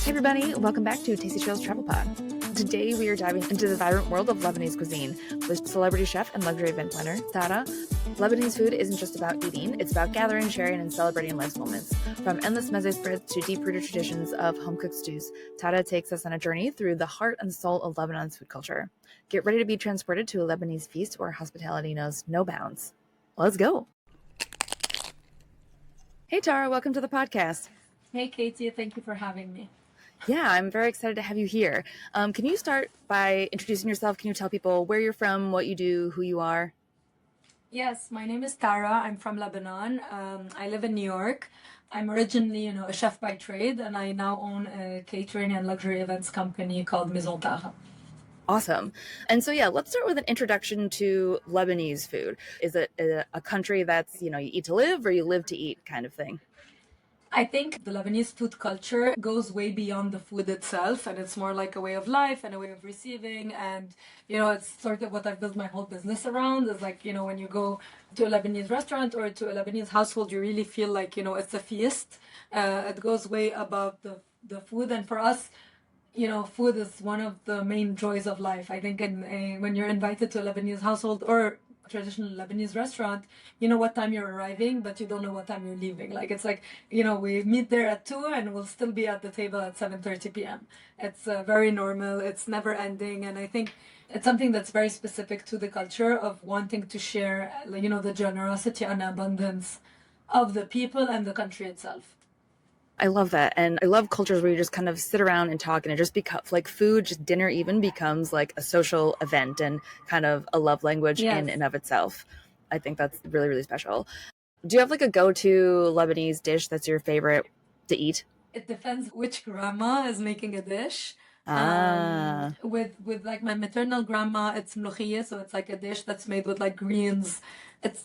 Hey everybody, welcome back to Tasty Trails Travel Pod. Today we are diving into the vibrant world of Lebanese cuisine with celebrity chef and luxury event planner, Tara. Lebanese food isn't just about eating, it's about gathering, sharing, and celebrating life's moments. From endless mezze spreads to deep-rooted traditions of home-cooked stews, Tara takes us on a journey through the heart and soul of Lebanon's food culture. Get ready to be transported to a Lebanese feast where hospitality knows no bounds. Let's go! Hey Tara, welcome to the podcast. Hey Katie, thank you for having me. Yeah, I'm very excited to have you here. Can you start by introducing yourself? Can you tell people where you're from, what you do, who you are? Yes, my name is Tara. I'm from Lebanon. I live in New York. I'm originally, a chef by trade, and I now own a catering and luxury events company called Maison Tara. Awesome. And so, yeah, let's start with an introduction to Lebanese food. Is it a country that's, you eat to live or you live to eat kind of thing? I think the Lebanese food culture goes way beyond the food itself, and it's more like a way of life and a way of receiving. And, it's sort of what I've built my whole business around is like, when you go to a Lebanese restaurant or to a Lebanese household, you really feel like, it's a feast. It goes way above the food. And for us, food is one of the main joys of life. I think when you're invited to a Lebanese household or traditional Lebanese restaurant, you know what time you're arriving, but you don't know what time you're leaving. Like it's like, we meet there at 2 and we'll still be at the table at 7:30 p.m. It's very normal. It's never ending. And I think it's something that's very specific to the culture of wanting to share, the generosity and abundance of the people and the country itself. I love that. And I love cultures where you just kind of sit around and talk and it just becomes like food, just dinner even becomes like a social event and kind of a love language in and of itself. I think that's really, really special. Do you have like a go-to Lebanese dish that's your favorite to eat? It depends which grandma is making a dish. With like my maternal grandma, it's mlokhia, so it's like a dish that's made with like greens. It's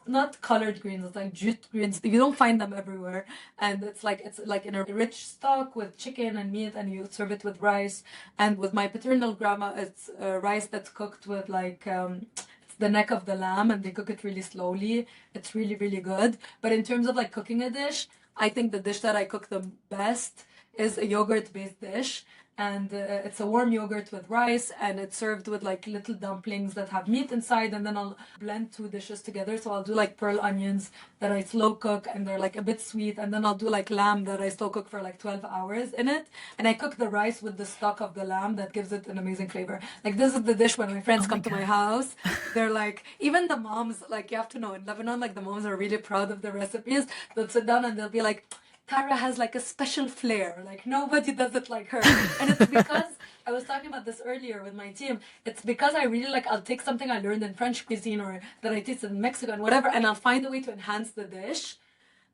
not colored greens, it's like jute greens. You don't find them everywhere. And it's like in a rich stock with chicken and meat, and you serve it with rice. And with my paternal grandma, it's rice that's cooked with like it's the neck of the lamb, and they cook it really slowly. It's really, really good. But in terms of like cooking a dish, I think the dish that I cook the best is a yogurt-based dish. And it's a warm yogurt with rice, and it's served with like little dumplings that have meat inside. And then I'll blend two dishes together. So I'll do like pearl onions that I slow cook, and they're like a bit sweet. And then I'll do like lamb that I slow cook for like 12 hours in it. And I cook the rice with the stock of the lamb that gives it an amazing flavor. Like this is the dish when my friends come to my house. They're like, even the moms, like you have to know in Lebanon, like the moms are really proud of the recipes. They'll sit down and they'll be like, Tara has like a special flair. Like nobody does it like her. And it's because I was talking about this earlier with my team. It's because I really like, I'll take something I learned in French cuisine or that I tasted in Mexico and whatever, and I'll find a way to enhance the dish.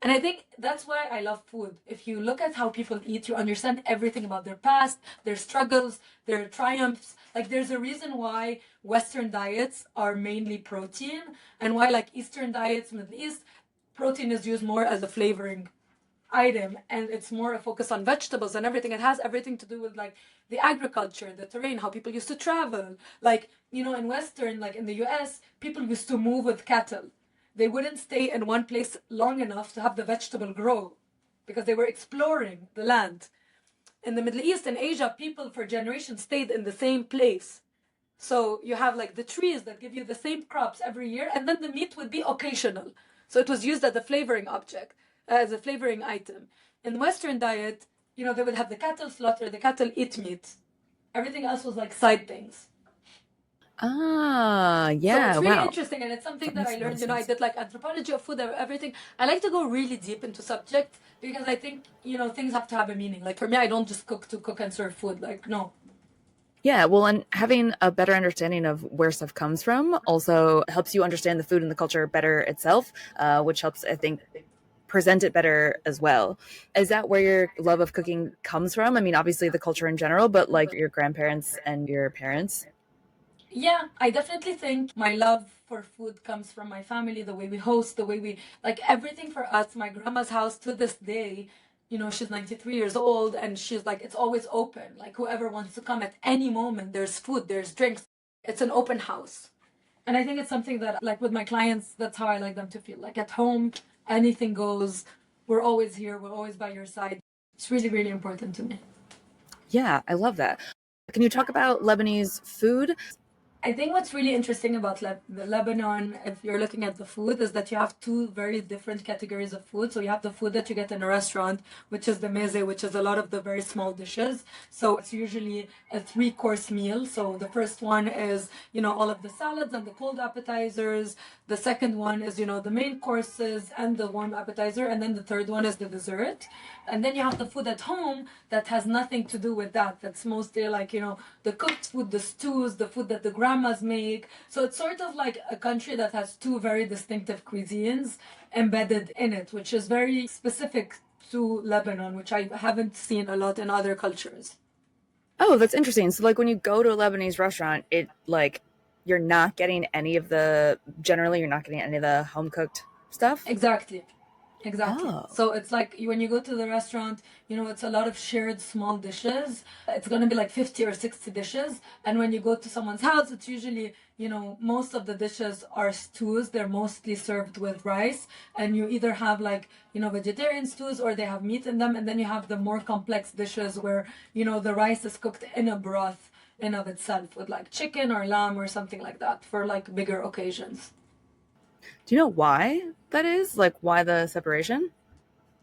And I think that's why I love food. If you look at how people eat, you understand everything about their past, their struggles, their triumphs. Like there's a reason why Western diets are mainly protein, and why like Eastern diets, Middle East, protein is used more as a flavoring item, and it's more a focus on vegetables and everything. It has everything to do with like the agriculture, the terrain, how people used to travel. Like, in Western, like in the US, people used to move with cattle. They wouldn't stay in one place long enough to have the vegetable grow because they were exploring the land. In the Middle East and Asia, people for generations stayed in the same place. So you have like the trees that give you the same crops every year, and then the meat would be occasional. So it was used as a flavoring object, as a flavoring item. In Western diet, they would have the cattle slaughter, the cattle eat meat. Everything else was like side things. Yeah. So it's really Wow. interesting, and it's something that I learned. I did like anthropology of food, everything. I like to go really deep into subject because I think, things have to have a meaning. Like for me, I don't just cook to cook and serve food. Like, no. Yeah, well, and having a better understanding of where stuff comes from also helps you understand the food and the culture better itself, which helps, I think, present it better as well. Is that where your love of cooking comes from? I mean, obviously the culture in general, but like your grandparents and your parents? Yeah, I definitely think my love for food comes from my family, the way we host, the way we like everything for us. My grandma's house to this day, she's 93 years old, and she's like, it's always open. Like whoever wants to come at any moment, there's food, there's drinks. It's an open house. And I think it's something that, like with my clients, that's how I like them to feel. Like at home, anything goes. We're always here. We're always by your side. It's really, really important to me. Yeah, I love that. Can you talk about Lebanese food? I think what's really interesting about the Lebanon, if you're looking at the food, is that you have two very different categories of food. So you have the food that you get in a restaurant, which is the mezze, which is a lot of the very small dishes. So it's usually a three-course meal. So the first one is, all of the salads and the cold appetizers. The second one is, the main courses and the warm appetizer. And then the third one is the dessert. And then you have the food at home that has nothing to do with that. That's mostly like, the cooked food, the stews, the food that the grandmas make. So it's sort of like a country that has two very distinctive cuisines embedded in it, which is very specific to Lebanon, which I haven't seen a lot in other cultures. Oh, that's interesting. So like when you go to a Lebanese restaurant, it like you're not getting any of the generally you're not getting any of the home cooked stuff. Exactly. Exactly. Oh. So it's like when you go to the restaurant, it's a lot of shared small dishes. It's going to be like 50 or 60 dishes. And when you go to someone's house, it's usually, most of the dishes are stews. They're mostly served with rice. And you either have like, vegetarian stews or they have meat in them. And then you have the more complex dishes where, the rice is cooked in a broth in of itself with like chicken or lamb or something like that for like bigger occasions. Do you know why that is? Like why the separation?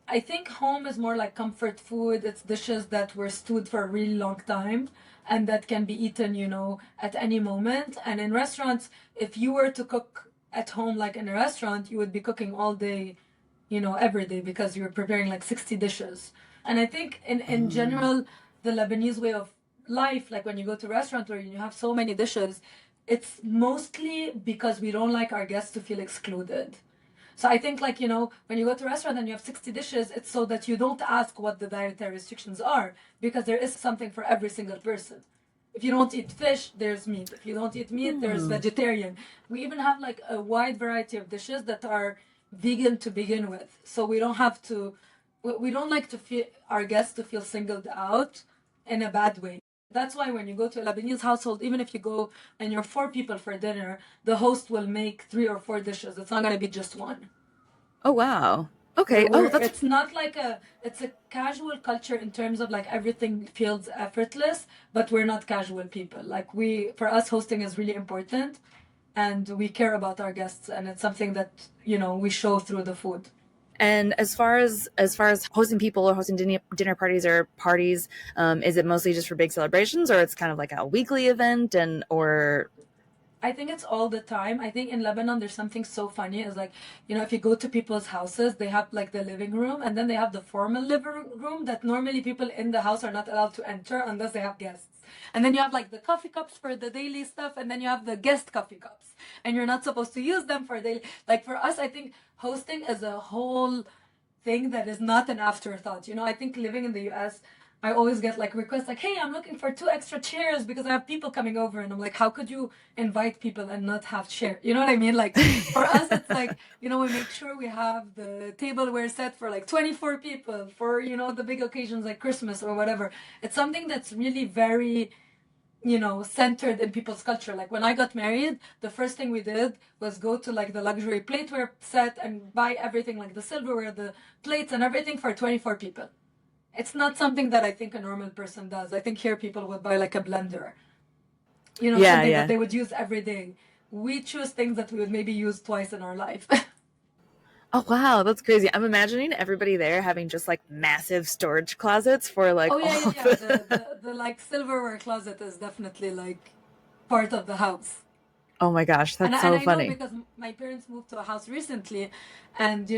I think home is more like comfort food. It's dishes that were stewed for a really long time and that can be eaten, at any moment. And in restaurants, if you were to cook at home like in a restaurant, you would be cooking all day, every day because you're preparing like 60 dishes. And I think in Oh. general, the Lebanese way of life, like when you go to a restaurant where you have so many dishes, it's mostly because we don't like our guests to feel excluded. So I think like, when you go to a restaurant and you have 60 dishes, it's so that you don't ask what the dietary restrictions are because there is something for every single person. If you don't eat fish, there's meat. If you don't eat meat, there's Hmm. vegetarian. We even have like a wide variety of dishes that are vegan to begin with. So we don't have to, we don't like to feel our guests to feel singled out in a bad way. That's why when you go to a Lebanese household, even if you go and you're four people for dinner, the host will make three or four dishes. It's not going to be just one. Oh wow. Where Okay. Oh, we're, that's it's not like it's a casual culture in terms of like everything feels effortless, but we're not casual people. Like for us, hosting is really important and we care about our guests and it's something that, we show through the food. and as far as hosting people or hosting dinner parties or parties, is it mostly just for big celebrations or it's kind of like a weekly event and or I think it's all the time. I think in Lebanon there's something so funny is like, if you go to people's houses, they have like the living room and then they have the formal living room that normally people in the house are not allowed to enter unless they have guests. And then you have like the coffee cups for the daily stuff and then you have the guest coffee cups. And you're not supposed to use them for daily. Like for us, I think hosting is a whole thing that is not an afterthought. I think living in the US, I always get like requests like, hey, I'm looking for two extra chairs because I have people coming over. And I'm like, how could you invite people and not have chairs? You know what I mean? Like for us, it's like, we make sure we have the tableware set for like 24 people for, the big occasions like Christmas or whatever. It's something that's really very centered in people's culture. Like when I got married, the first thing we did was go to like the luxury plateware set and buy everything like the silverware, the plates and everything for 24 people. It's not something that I think a normal person does. I think here people would buy like a blender, yeah, something that yeah. they would use every day. We choose things that we would maybe use twice in our life. Oh wow, that's crazy. I'm imagining everybody there having just like massive storage closets for like Oh yeah, all yeah, of yeah. the The like silverware closet is definitely like part of the house. Oh my gosh, And that's and so I know funny. because my parents moved to a house recently, and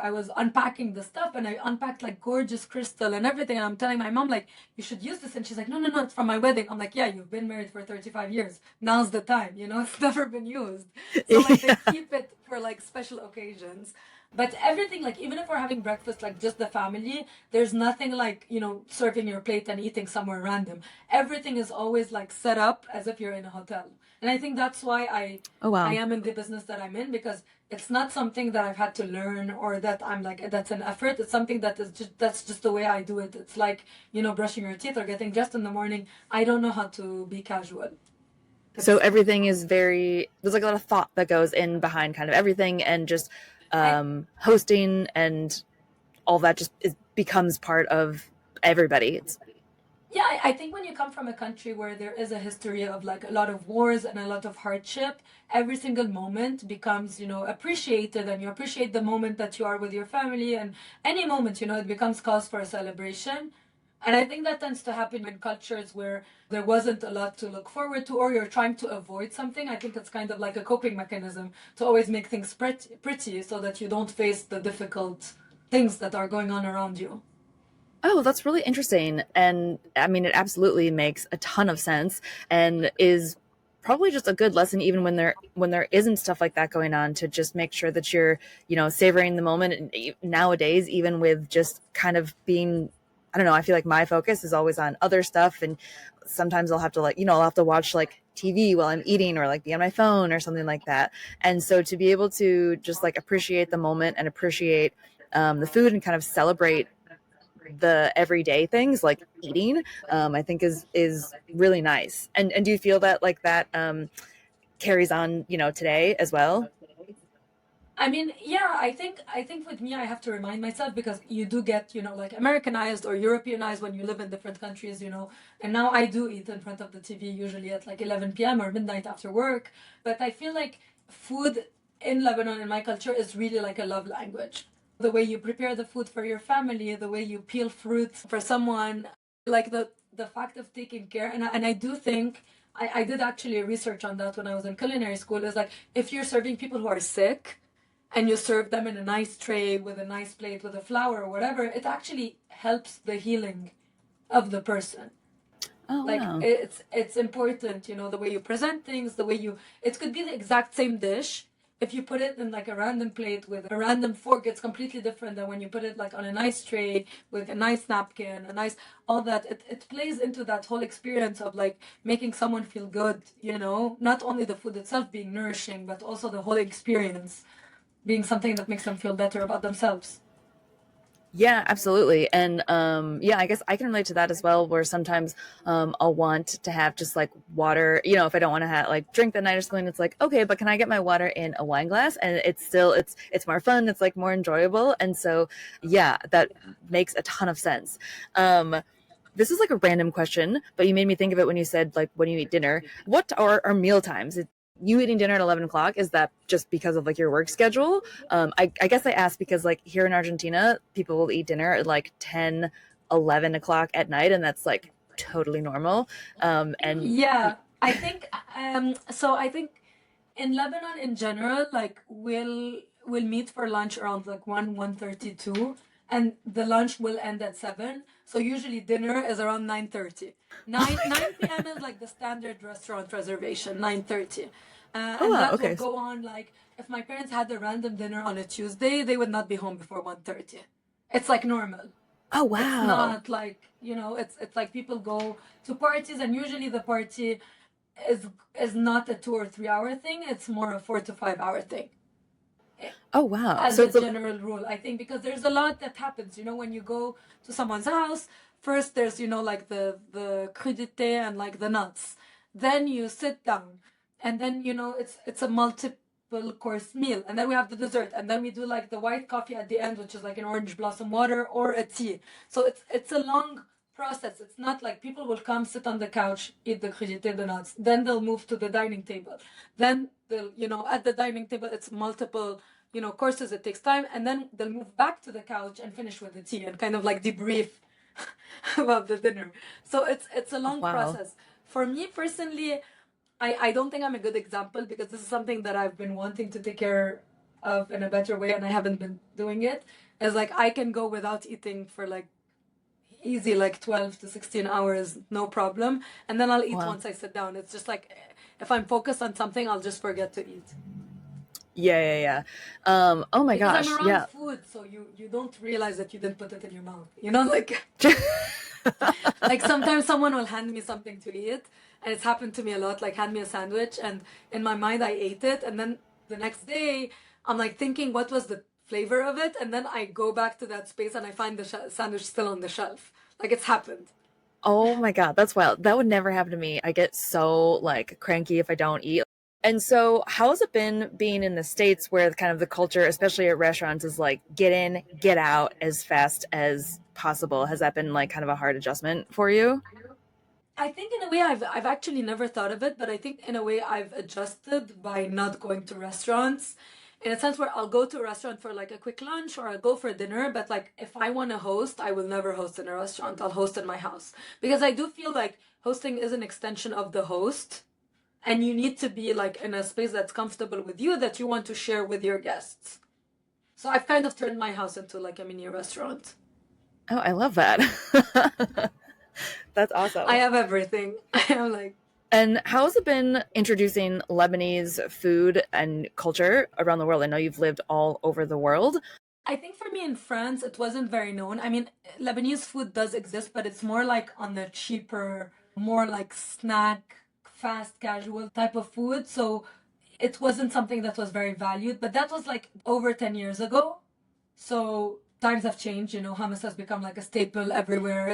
I was unpacking the stuff and I unpacked like gorgeous crystal and everything. And I'm telling my mom like you should use this, and she's like, no, no, no, it's from my wedding. I'm like, yeah, you've been married for 35 years. Now's the time. It's never been used. So like they Yeah. keep it for like special occasions. But everything, like even if we're having breakfast, like just the family, there's nothing like, serving your plate and eating somewhere random. Everything is always like set up as if you're in a hotel. And I think that's why Oh I wow. am in the business that I'm in because it's not something that I've had to learn or that I'm like that's an effort. It's something that's just the way I do it. It's like, brushing your teeth or getting dressed in the morning. I don't know how to be casual. So It's everything is very there's like a lot of thought that goes in behind kind of everything and just I hosting and all that just becomes part of everybody. It's Yeah, I think when you come from a country where there is a history of like a lot of wars and a lot of hardship, every single moment becomes, appreciated, and you appreciate the moment that you are with your family, and any moment, it becomes cause for a celebration. And I think that tends to happen in cultures where there wasn't a lot to look forward to, or you're trying to avoid something. I think it's kind of like a coping mechanism to always make things pretty so that you don't face the difficult things that are going on around you. Oh, that's really interesting. And I mean, it absolutely makes a ton of sense and is probably just a good lesson even when there isn't stuff like that going on, to just make sure that you're, savoring the moment. And nowadays, even with just kind of being, I don't know, I feel like my focus is always on other stuff, and sometimes I'll have to, like, I'll have to watch like TV while I'm eating, or like be on my phone or something like that. And so to be able to just like appreciate the moment and appreciate the food and kind of celebrate the everyday things like eating, I think is really nice. And do you feel that like that carries on, today as well? I mean, yeah, I think with me I have to remind myself, because you do get, like Americanized or Europeanized when you live in different countries. And now I do eat in front of the TV usually at like 11 p.m. or midnight after work, but I feel like food in Lebanon, in my culture, is really like a love language. The way you prepare the food for your family, the way you peel fruits for someone, like the fact of taking care. And I do think I did actually research on that when I was in culinary school, is like, if you're serving people who are sick and you serve them in a nice tray with a nice plate with a flower or whatever, it actually helps the healing of the person. Oh, Like, wow. it's important, the way you present things, the way you, it could be the exact same dish. If you put it in like a random plate with a random fork, it's completely different than when you put it like on a nice tray with a nice napkin, a nice, all that. It plays into that whole experience of like making someone feel good. Not only the food itself being nourishing, but also the whole experience being something that makes them feel better about themselves. Yeah, absolutely. And yeah, I guess I can relate to that as well, where sometimes I'll want to have just like water, if I don't want to have like drink that night or something. It's like, okay, but can I get my water in a wine glass? And it's still, it's more fun, it's like more enjoyable. And so yeah, that makes a ton of sense. This is like a random question, but you made me think of it when you said like when you eat dinner. What are meal times? You eating dinner at 11 o'clock? Is that just because of like your work schedule? I guess I asked because like here in Argentina, people will eat dinner at like 10, 11 o'clock at night, and that's like totally normal. And Yeah, I think in Lebanon in general, like we'll meet for lunch around like 1:32, and the lunch will end at 7. So usually dinner is around 9:30. oh 9 my p.m. god. is like the standard restaurant reservation, 9:30. Oh And wow. that will Okay. go on, like, if my parents had a random dinner on a Tuesday, they would not be home before 1:30. It's like normal. Oh It's wow. not like, it's like people go to parties, and usually the party is is not a 2 or 3 hour thing. It's more a 4 to 5 hour thing, eh, Oh wow. as So a it's a general rule. I think because there's a lot that happens. When you go to someone's house, first there's like the crudité and like the nuts. Then you sit down, and then it's a multiple course meal, and then we have the dessert, and then we do like the white coffee at the end, which is like an orange blossom water or a tea. So it's a long process. It's not like people will come, sit on the couch, eat the crudité, the nuts, then they'll move to the dining table. Then they'll, at the dining table, it's multiple courses. It takes time, and then they'll move back to the couch and finish with the tea and kind of like debrief about the dinner. So it's a oh, long wow. process. For me personally, I don't think I'm a good example, because this is something that I've been wanting to take care of in a better way, and I haven't been doing it. Is like, I can go without eating for like easy, like 12 to 16 hours, no problem, and then I'll eat Wow. once I sit down. It's just like, if I'm focused on something, I'll just forget to eat, Yeah, yeah, yeah. Oh my because I'm gosh. around Yeah. food, so you don't realize that you didn't put it in your mouth. Like, like sometimes someone will hand me something to eat, and it's happened to me a lot. Like, hand me a sandwich, and in my mind I ate it, and then the next day I'm like thinking what was the flavor of it, and then I go back to that space and I find the sandwich still on the shelf. Like, it's happened. Oh my god, that's wild. That would never happen to me. I get so like cranky if I don't eat. And so, how has it been being in the States where kind of the culture, especially at restaurants, is like get in, get out as fast as possible? Has that been like kind of a hard adjustment for you? I think in a way I've actually never thought of it, but I think in a way I've adjusted by not going to restaurants. In a sense where I'll go to a restaurant for like a quick lunch or I'll go for dinner, but like if I want to host, I will never host in a restaurant. I'll host in my house. Because I do feel like hosting is an extension of the host, and you need to be like in a space that's comfortable with you that you want to share with your guests. So I've kind of turned my house into like a mini restaurant. Oh, I love that. That's I awesome. have everything. I am like And how has it been introducing Lebanese food and culture around the world? I know you've lived all over the world. I think for me in France, it wasn't very known. I mean, Lebanese food does exist, but it's more like on the cheaper, more like snack, fast, casual type of food. So it wasn't something that was very valued, but that was like over 10 years ago. So times have changed. Hummus has become like a staple everywhere.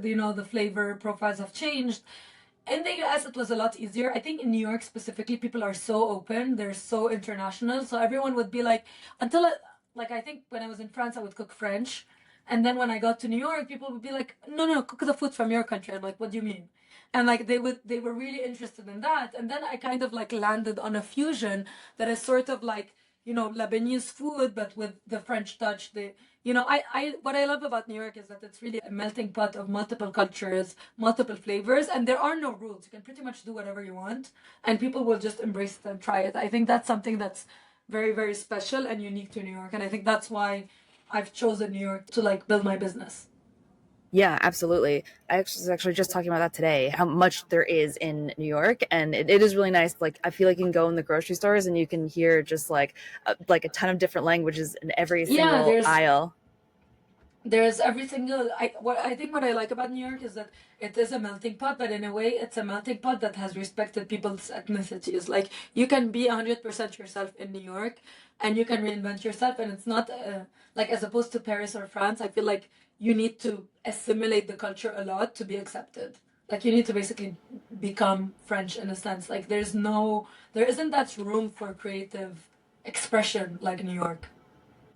The flavor profiles have changed. In the US, it was a lot easier. I think in New York specifically, people are so open. They're so international. So everyone would be like, like, I think when I was in France, I would cook French. And then when I got to New York, people would be like, no, no, cook the food from your country. I'm like, what do you mean? And like they were really interested in that. And then I kind of like landed on a fusion that is sort of like, Lebanese food, but with the French touch. What I love about New York is that it's really a melting pot of multiple cultures, multiple flavors, and there are no rules. You can pretty much do whatever you want, and people will just embrace it and try it. I think that's something that's very, very special and unique to New York, and I think that's why I've chosen New York to like build my business. Yeah, absolutely. Was actually just talking about that today, how much there is in New York. And it is really nice. Like, I feel like you can go in the grocery stores and you can hear just like a ton of different languages in every Yeah, single there's aisle. there's every single what I like about New York is that it is a melting pot, but in a way it's a melting pot that has respected people's ethnicities. Like you can be 100% yourself in New York, and you can reinvent yourself, and it's not like as opposed to Paris or France. I feel like you need to assimilate the culture a lot to be accepted. Like you need to basically become French in a sense. Like there isn't that room for creative expression like New York.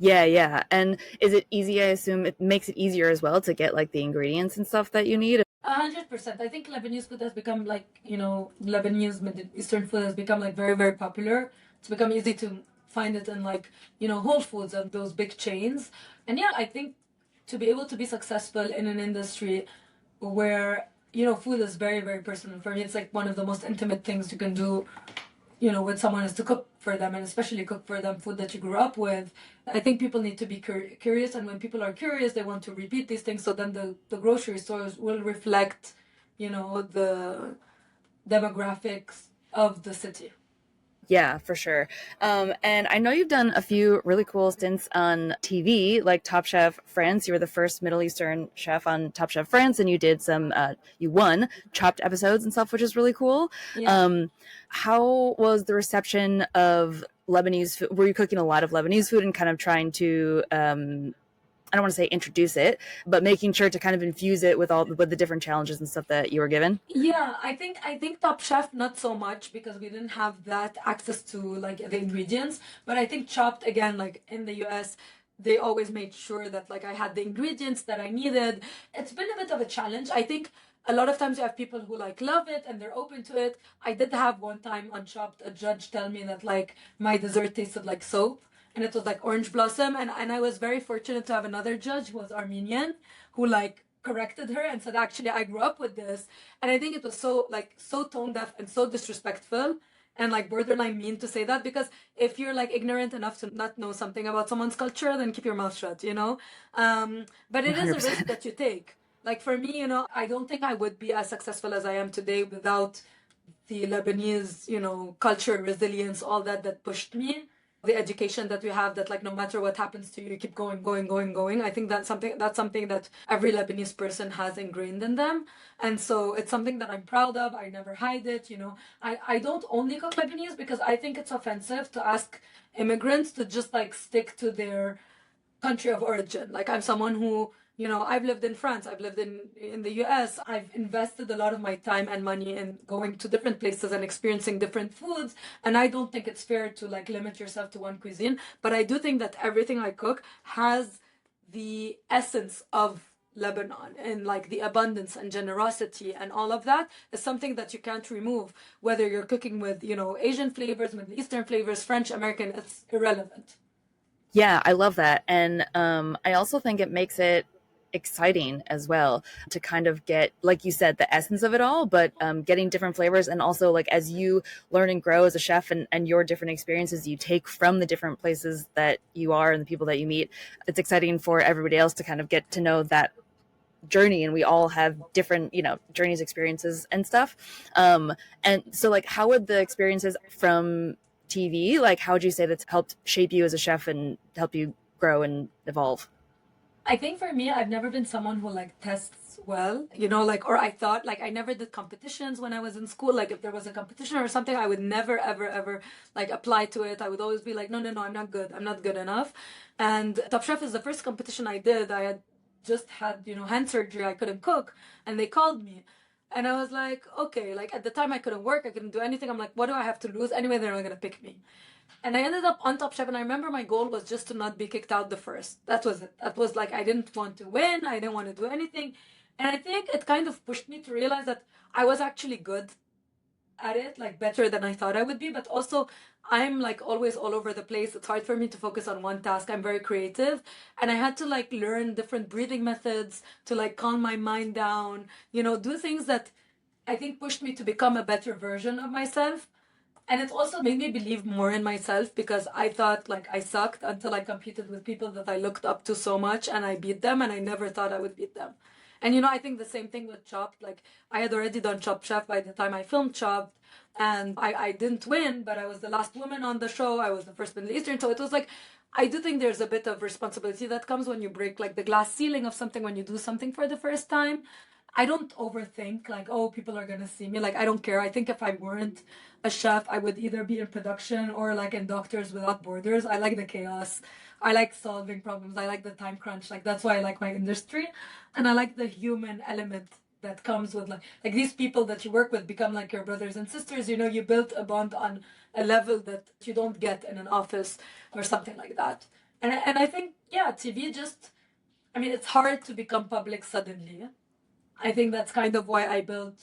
Yeah, yeah. And is it easy? I assume it makes it easier as well to get like the ingredients and stuff that you need. 100%. I think Lebanese food has become like, Lebanese Middle Eastern food has become like very, very popular. It's become easy to find it in like, Whole Foods and those big chains. And yeah, I think to be able to be successful in an industry where, food is very, very personal. For me, it's like one of the most intimate things you can do, when someone is to cook for them, and especially cook for them food that you grew up with. I think people need to be curious, and when people are curious, they want to repeat these things. So then the grocery stores will reflect, the demographics of the city. Yeah, for sure. And I know you've done a few really cool stints on TV, like Top Chef France. You were the first Middle Eastern chef on Top Chef France, and you did you won chopped episodes and stuff, which is really cool. Yeah. Um, how was the reception of Lebanese food? Were you cooking a lot of Lebanese food and kind of trying to, I don't want to say introduce it, but making sure to kind of infuse it with with the different challenges and stuff that you were given? Yeah, I think Top Chef not so much because we didn't have that access to like the ingredients. But I think Chopped again, like in the US, they always made sure that like I had the ingredients that I needed. It's been a bit of a challenge. I think a lot of times you have people who like love it and they're open to it. I did have one time on Chopped a judge tell me that like my dessert tasted like soap. And it was like orange blossom, and I was very fortunate to have another judge who was Armenian, who like corrected her and said, actually, I grew up with this. And I think it was so tone deaf and so disrespectful and like borderline mean to say that, because if you're like ignorant enough to not know something about someone's culture, then keep your mouth shut. But it is a risk 100%. that you take. Like for me, I don't think I would be as successful as I am today without the Lebanese, culture, resilience, all that pushed me. The education that we have, that like no matter what happens to you, you keep going, going, going, going. I think that's something that every Lebanese person has ingrained in them. And so it's something that I'm proud of. I never hide it. I don't only cook Lebanese because I think it's offensive to ask immigrants to just like stick to their country of origin. Like I'm someone who I've lived in France, I've lived in the US, I've invested a lot of my time and money in going to different places and experiencing different foods. And I don't think it's fair to like limit yourself to one cuisine. But I do think that everything I cook has the essence of Lebanon, and like the abundance and generosity and all of that is something that you can't remove. Whether you're cooking with, Asian flavors, Middle Eastern flavors, French, American, it's irrelevant. Yeah, I love that. And I also think it makes it exciting as well to kind of get, like you said, the essence of it all, but getting different flavors. And also, like, as you learn and grow as a chef, and your different experiences you take from the different places that you are and the people that you meet, it's exciting for everybody else to kind of get to know that journey. And we all have different, journeys, experiences, and stuff. And so, like, how would the experiences from TV, like, how would you say that's helped shape you as a chef and help you grow and evolve? I think for me, I've never been someone who like tests well, like, or I thought like I never did competitions when I was in school. Like if there was a competition or something, I would never, ever, ever like apply to it. I would always be like, no, no, no, I'm not good. I'm not good enough. And Top Chef is the first competition I did. I had just had, hand surgery. I couldn't cook. And they called me. And I was like, okay, like at the time I couldn't work. I couldn't do anything. I'm like, what do I have to lose? Anyway, they're not going to pick me. And I ended up on Top Chef, and I remember my goal was just to not be kicked out the first. That was it. That was like I didn't want to win. I didn't want to do anything, and I think it kind of pushed me to realize that I was actually good at it, like better than I thought I would be. But also, I'm like always all over the place. It's hard for me to focus on one task. I'm very creative, and I had to like learn different breathing methods to like calm my mind down. Do things that I think pushed me to become a better version of myself. And it also made me believe more in myself because I thought like I sucked until I competed with people that I looked up to so much and I beat them, and I never thought I would beat them. And I think the same thing with Chopped. Like I had already done Chopped Chef by the time I filmed Chopped, and I didn't win, but I was the last woman on the show. I was the first Middle Eastern. So it was like, I do think there's a bit of responsibility that comes when you break like the glass ceiling of something, when you do something for the first time. I don't overthink like, oh, people are gonna see me. Like I don't care. I think if I weren't a chef, I would either be in production or like in Doctors Without Borders. I like the chaos. I like solving problems. I like the time crunch. Like that's why I like my industry, and I like the human element that comes with like these people that you work with become like your brothers and sisters. You build a bond on a level that you don't get in an office or something like that. And I think yeah, TV just. I mean, it's hard to become public suddenly. I think that's kind of why I built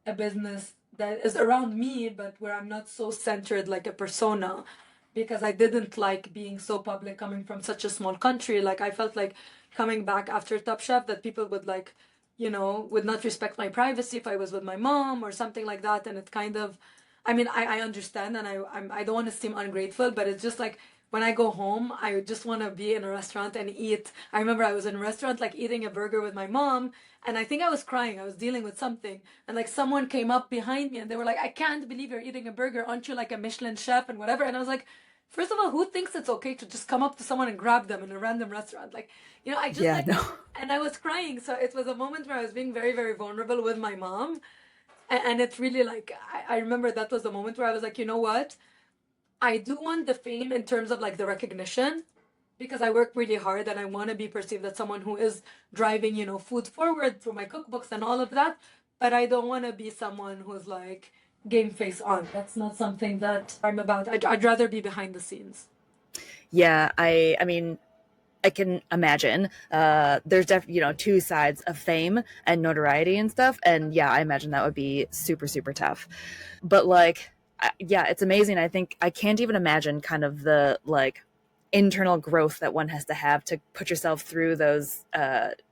a business that is around me, but where I'm not so centered like a persona, because I didn't like being so public coming from such a small country. Like I felt like coming back after Top Chef that people would like, would not respect my privacy if I was with my mom or something like that. And it kind of, I mean, I understand, and I don't want to seem ungrateful, but it's just like when I go home, I just want to be in a restaurant and eat. I remember I was in a restaurant like eating a burger with my mom, and I think I was crying. I was dealing with something, and like someone came up behind me and they were like, "I can't believe you're eating a burger. Aren't you like a Michelin chef and whatever?" And I was like, first of all, who thinks it's okay to just come up to someone and grab them in a random restaurant? Like, I just Yeah, like, no. and I was crying. So it was a moment where I was being very, very vulnerable with my mom. And it's really like, I remember that was the moment where I was like, you know what? I do want the fame in terms of like the recognition, because I work really hard and I want to be perceived as someone who is driving, food forward through my cookbooks and all of that. But I don't want to be someone who's like game face on. That's not something that I'm about. I'd rather be behind the scenes. Yeah, I mean, I can imagine. There's definitely, two sides of fame and notoriety and stuff. And yeah, I imagine that would be super, super tough. But like, yeah, it's amazing. I think I can't even imagine kind of the like internal growth that one has to have to put yourself through those,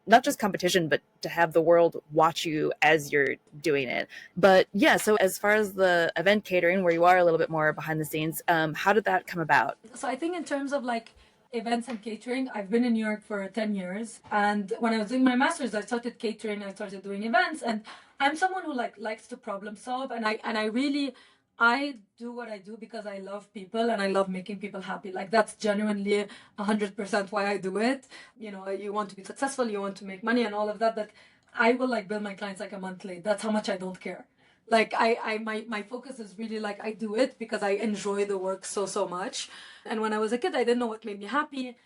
not just competition, but to have the world watch you as you're doing it. But yeah, so as far as the event catering, where you are a little bit more behind the scenes, how did that come about? So I think in terms of like events and catering, I've been in New York for 10 years. And when I was doing my master's, I started catering, I started doing events. And I'm someone who like likes to problem solve. And I really, I do what I do because I love people and I love making people happy. Like that's genuinely 100% why I do it. You want to be successful, you want to make money and all of that. But I will like bill my clients like a month late. That's how much I don't care. Like my focus is really like I do it because I enjoy the work so much. And when I was a kid, I didn't know what made me happy.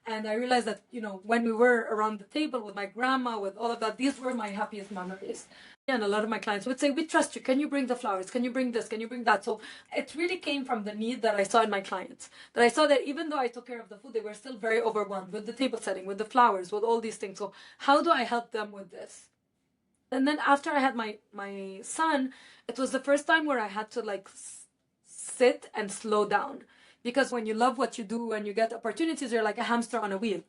And I realized that, when we were around the table with my grandma, with all of that, these were my happiest memories. And a lot of my clients would say, we trust you. Can you bring the flowers? Can you bring this? Can you bring that? So it really came from the need that I saw in my clients. That I saw that even though I took care of the food, they were still very overwhelmed with the table setting, with the flowers, with all these things. So how do I help them with this? And then after I had my son, it was the first time where I had to like sit and slow down, because when you love what you do and you get opportunities, you're like a hamster on a wheel.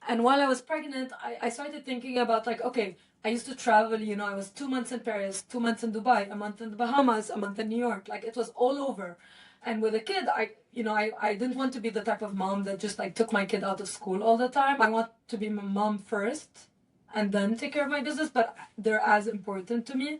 And while I was pregnant, I started thinking about like, okay, I used to travel, I was 2 months in Paris, 2 months in Dubai, a month in the Bahamas, a month in New York. Like it was all over. And with a kid, I didn't want to be the type of mom that just like took my kid out of school all the time. I want to be my mom first and then take care of my business, but they're as important to me.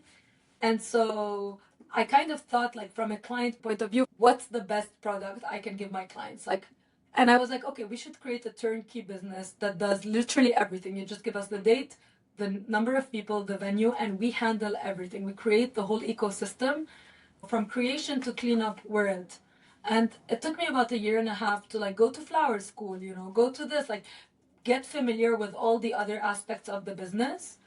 And so I kind of thought, like, from a client point of view, what's the best product I can give my clients? Like, and I was like, okay, we should create a turnkey business that does literally everything. You just give us the date, the number of people, the venue, and we handle everything. We create the whole ecosystem from creation to cleanup, we're it. And it took me about a year and a half to like go to flower school, go to this, like get familiar with all the other aspects of the business.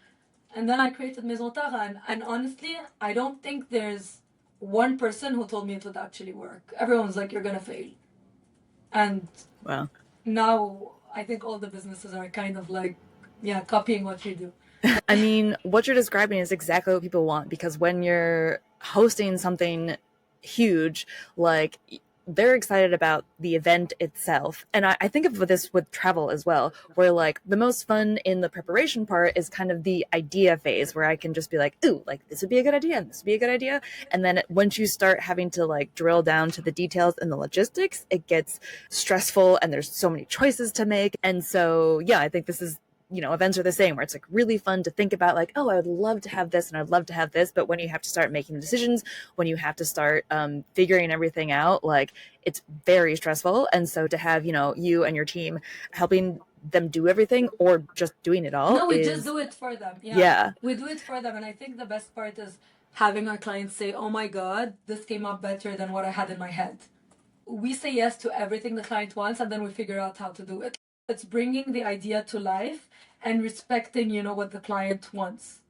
And then I created Maison Tara. And honestly, I don't think there's one person who told me it would actually work. Everyone's like, you're going to fail. And Wow. now I think all the businesses are kind of like, yeah, copying what you do. I mean, what you're describing is exactly what people want, because when you're hosting something huge, like they're excited about the event itself. And I think of this with travel as well, where like the most fun in the preparation part is kind of the idea phase, where I can just be like, ooh, like this would be a good idea, and this would be a good idea. And then once you start having to like drill down to the details and the logistics, it gets stressful and there's so many choices to make. And so, yeah, I think this is, events are the same, where it's like really fun to think about like, oh, I would love to have this and I'd love to have this. But when you have to start making decisions, when you have to start figuring everything out, like it's very stressful. And so to have, you and your team helping them do everything or just doing it all No, we just do it for them. Yeah. We do it for them. And I think the best part is having our clients say, oh my God, this came up better than what I had in my head. We say yes to everything the client wants, and then we figure out how to do it. It's bringing the idea to life and respecting, what the client wants.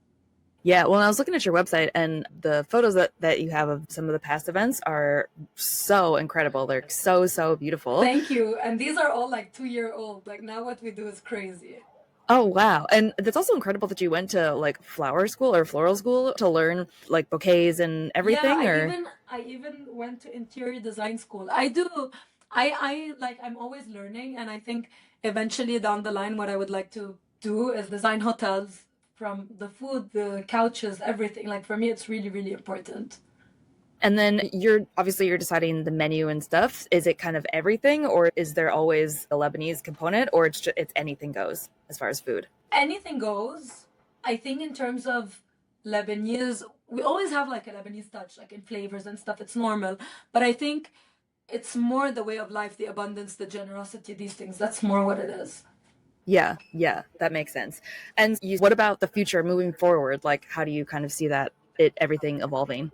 Yeah, well, I was looking at your website, and the photos that you have of some of the past events are so incredible. They're so beautiful. Thank you. And these are all like 2-year old. Like now what we do is crazy. Oh, wow. And that's also incredible that you went to like flower school or floral school to learn like bouquets and everything. I even went to interior design school. I like, I'm always learning, and I think eventually down the line what I would like to do is design hotels, from the food, the couches, everything. Like for me it's really, really important. And then you're deciding the menu and stuff. Is it kind of everything, or is there always a Lebanese component, or it's anything goes as far as food? Anything goes. I think in terms of Lebanese, we always have like a Lebanese touch, like in flavors and stuff. It's normal. But I think it's more the way of life, the abundance, the generosity, these things. That's more what it is. Yeah, that makes sense. And what about the future moving forward? Like, how do you kind of see that everything evolving?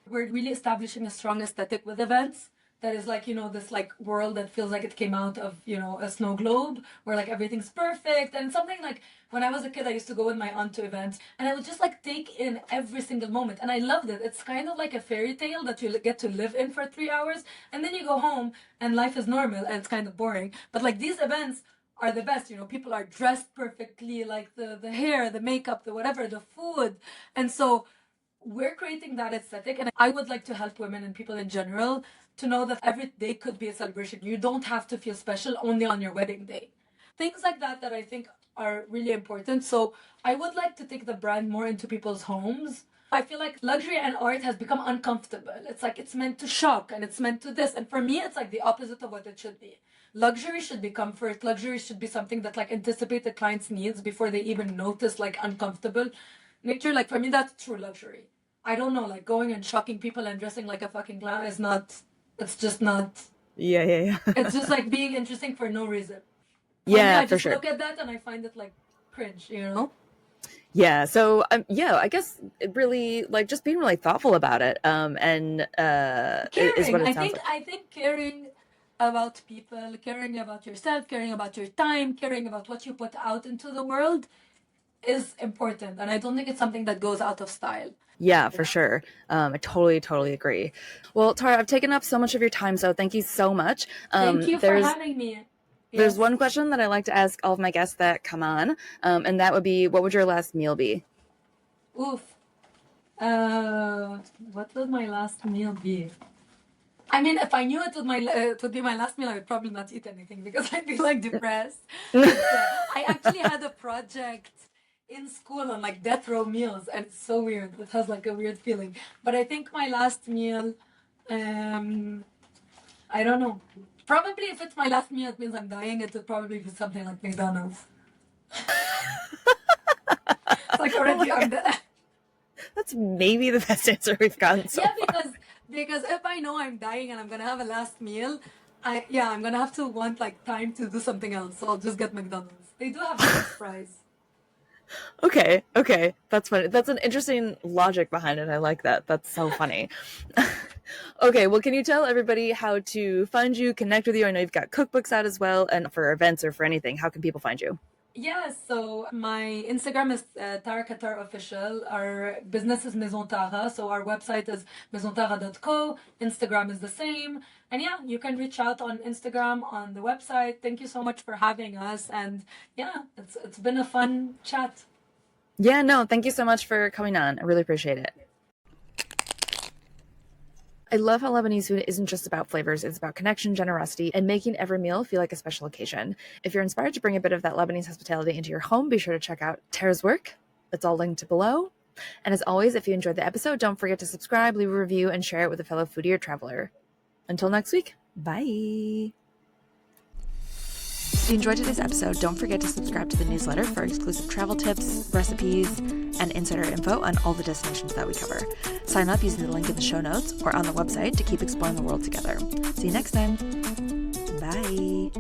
We're really establishing a strong aesthetic with events that is like, this like world that feels like it came out of, a snow globe, where like everything's perfect. And something like when I was a kid, I used to go with my aunt to events, and I would just like take in every single moment, and I loved it. It's kind of like a fairy tale that you get to live in for 3 hours, and then you go home and life is normal and it's kind of boring. But like these events are the best. People are dressed perfectly, like the hair, the makeup, the whatever, the food. And so we're creating that aesthetic, and I would like to help women and people in general to know that every day could be a celebration. You don't have to feel special only on your wedding day. Things like that I think are really important. So I would like to take the brand more into people's homes. I feel like luxury and art has become uncomfortable. It's like it's meant to shock and it's meant to this. And for me, it's like the opposite of what it should be. Luxury should be comfort. Luxury should be something that like anticipate the client's needs before they even notice like uncomfortable nature. Like for me, that's true luxury. I don't know, like going and shocking people and dressing like a fucking clown is not, it's just not. Yeah. It's just like being interesting for no reason. Yeah, I for just sure. look at that and I find it like cringe. Yeah, so yeah, I guess it really like just being really thoughtful about it, and Caring. is what it sounds like. I think caring about people, caring about yourself, caring about your time, caring about what you put out into the world is important. And I don't think it's something that goes out of style. Yeah, for sure. I totally agree. Well, Tara, I've taken up so much of your time, so thank you so much. Thank you for having me. There's one question that I like to ask all of my guests that come on, and that would be, what would your last meal be? Oof. What would my last meal be? I mean, if I knew it would be my last meal, I would probably not eat anything because I'd be like depressed. I actually had a project in school on like death row meals, and it's so weird. It has like a weird feeling. But I think my last meal, I don't know. Probably if it's my last meal, it means I'm dying. It would probably be something like McDonald's. It's like already I'm dead. That's maybe the best answer we've gotten so far. Because if I know I'm dying and I'm gonna have a last meal, I'm gonna have to want like time to do something else. So I'll just get McDonald's. They do have French fries. Okay, that's funny. That's an interesting logic behind it. I like that. That's so funny. Okay, well, can you tell everybody how to find you, connect with you? I know you've got cookbooks out as well, and for events or for anything, how can people find you? Yeah, so my Instagram is Tara Khattar official. Our business is Maison Tara, so our website is maisontara.co. Instagram is the same. And yeah, you can reach out on Instagram, on the website. Thank you so much for having us. And yeah, it's been a fun chat. Yeah, no, thank you so much for coming on. I really appreciate it. I love how Lebanese food isn't just about flavors, it's about connection, generosity, and making every meal feel like a special occasion. If you're inspired to bring a bit of that Lebanese hospitality into your home, be sure to check out Tara's work. It's all linked below. And as always, if you enjoyed the episode, don't forget to subscribe, leave a review, and share it with a fellow foodie or traveler. Until next week, bye! If you enjoyed today's episode, don't forget to subscribe to the newsletter for exclusive travel tips, recipes, and insider info on all the destinations that we cover. Sign up using the link in the show notes or on the website to keep exploring the world together. See you next time. Bye.